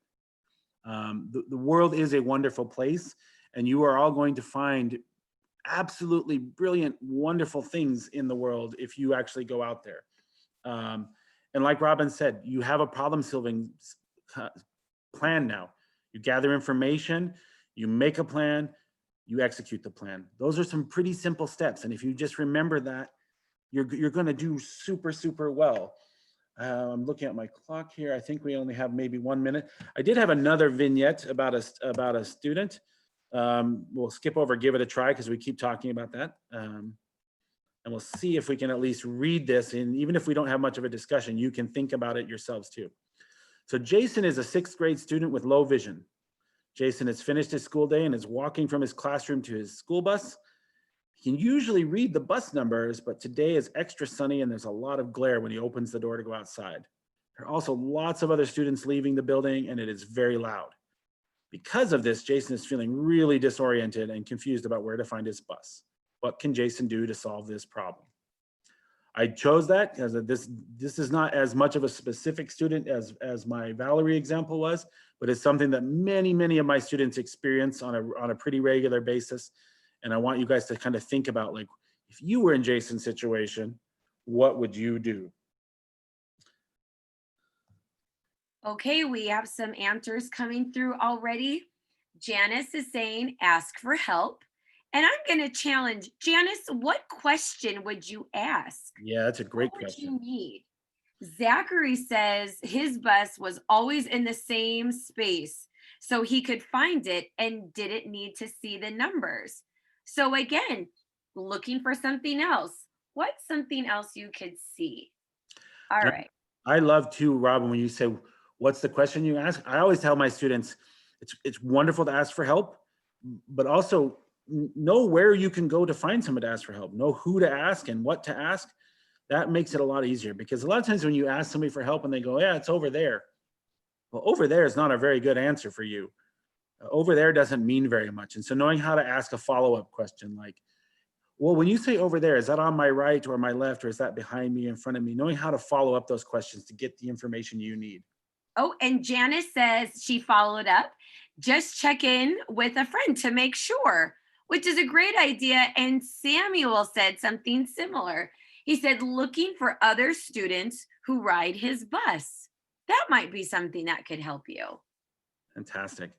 The world is a wonderful place, and you are all going to find absolutely brilliant, wonderful things in the world if you actually go out there. And like Robin said, you have a problem solving plan now. You gather information, you make a plan, you execute the plan. Those are some pretty simple steps. And if you just remember that, you're going to do super, super well. I'm looking at my clock here. I think we only have maybe 1 minute. I did have another vignette about a student. We'll skip over, give it a try, because we keep talking about that. And we'll see if we can at least read this. And even if we don't have much of a discussion, you can think about it yourselves too. So Jason is a 6th grade student with low vision. Jason has finished his school day and is walking from his classroom to his school bus. He can usually read the bus numbers, but today is extra sunny and there's a lot of glare when he opens the door to go outside. There are also lots of other students leaving the building and it is very loud. Because of this, Jason is feeling really disoriented and confused about where to find his bus. What can Jason do to solve this problem? I chose that because this is not as much of a specific student as my Valerie example was, but it's something that many of my students experience on a pretty regular basis. And I want you guys to kind of think about, like, if you were in Jason's situation, what would you do? Okay, we have some answers coming through already. Janice is saying ask for help. And I'm going to challenge Janice, what question would you ask? Yeah, that's a great What would question. you need? Zachary says his bus was always in the same space, so he could find it and didn't need to see the numbers. So again, looking for something else. What's something else you could see? All Yeah. right. I love too, Robin, when you say, what's the question you ask? I always tell my students, it's wonderful to ask for help, but also know where you can go to find someone to ask for help, know who to ask and what to ask. That makes it a lot easier, because a lot of times when you ask somebody for help and they go, yeah, it's over there. Well, over there is not a very good answer for you. Over there doesn't mean very much. And so knowing how to ask a follow-up question like, well, when you say over there, is that on my right or my left, or is that behind me, in front of me? Knowing how to follow up those questions to get the information you need. Oh, and Janice says she followed up. Just check in with a friend to make sure, which is a great idea. And Samuel said something similar. He said, looking for other students who ride his bus. That might be something that could help you. Fantastic.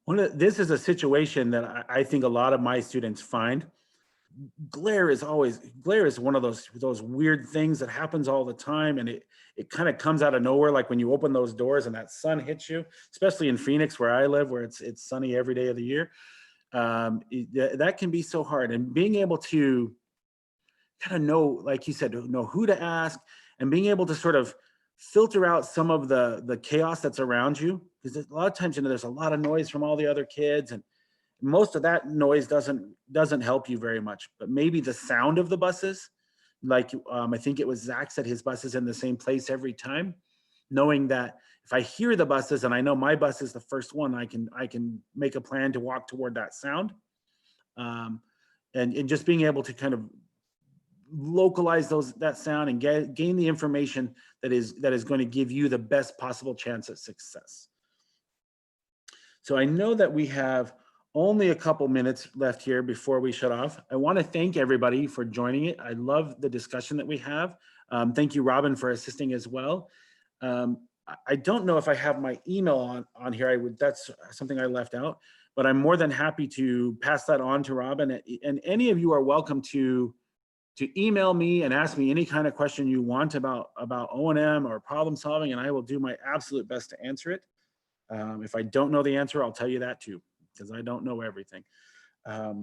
This is a situation that I think a lot of my students find. Glare is one of those weird things that happens all the time, and it kind of comes out of nowhere, like when you open those doors and that sun hits you, especially in Phoenix where I live, where it's sunny every day of the year. That can be so hard, and being able to kind of know, like you said, know who to ask, and being able to sort of filter out some of the chaos that's around you, because a lot of times, there's a lot of noise from all the other kids, and most of that noise doesn't help you very much. But maybe the sound of the buses, like I think it was Zach said his bus is in the same place every time. Knowing that if I hear the buses and I know my bus is the first one, I can make a plan to walk toward that sound, and just being able to kind of localize that sound and gain the information that is going to give you the best possible chance at success. So I know that we have only a couple minutes left here before we shut off. I want to thank everybody for joining it. I love the discussion that we have. Thank you, Robin, for assisting as well. I don't know if I have my email on here. That's something I left out, but I'm more than happy to pass that on to Robin. And any of you are welcome to email me and ask me any kind of question you want about O&M or problem solving, and I will do my absolute best to answer it. If I don't know the answer, I'll tell you that too, because I don't know everything. Are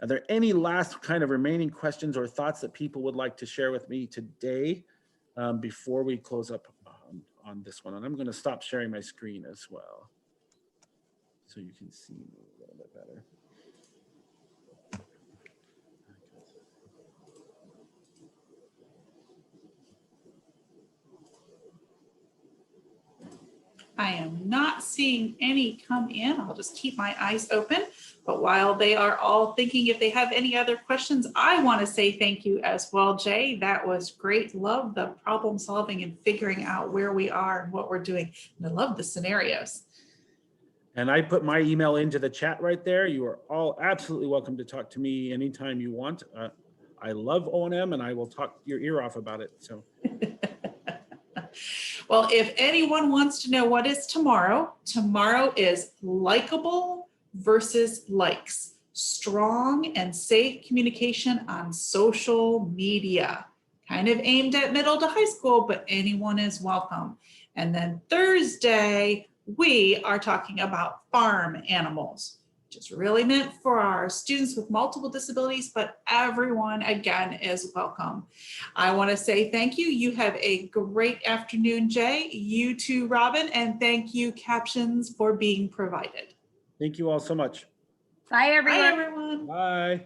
there any last kind of remaining questions or thoughts that people would like to share with me today before we close up on this one? And I'm going to stop sharing my screen as well, so you can see me a little bit better. I am not seeing any come in. I'll just keep my eyes open. But while they are all thinking if they have any other questions, I want to say thank you as well, Jay. That was great. Love the problem solving and figuring out where we are and what we're doing. And I love the scenarios. And I put my email into the chat right there. You are all absolutely welcome to talk to me anytime you want. I love O&M, and I will talk your ear off about it. So. Well, if anyone wants to know what is tomorrow, tomorrow is likable versus likes. Strong and safe communication on social media. Kind of aimed at middle to high school, but anyone is welcome. And then Thursday, we are talking about farm animals, which is really meant for our students with multiple disabilities, but everyone, again, is welcome. I want to say thank you. You have a great afternoon, Jay. You too, Robin, and thank you, Captions, for being provided. Thank you all so much. Bye, everyone. Bye, everyone. Bye.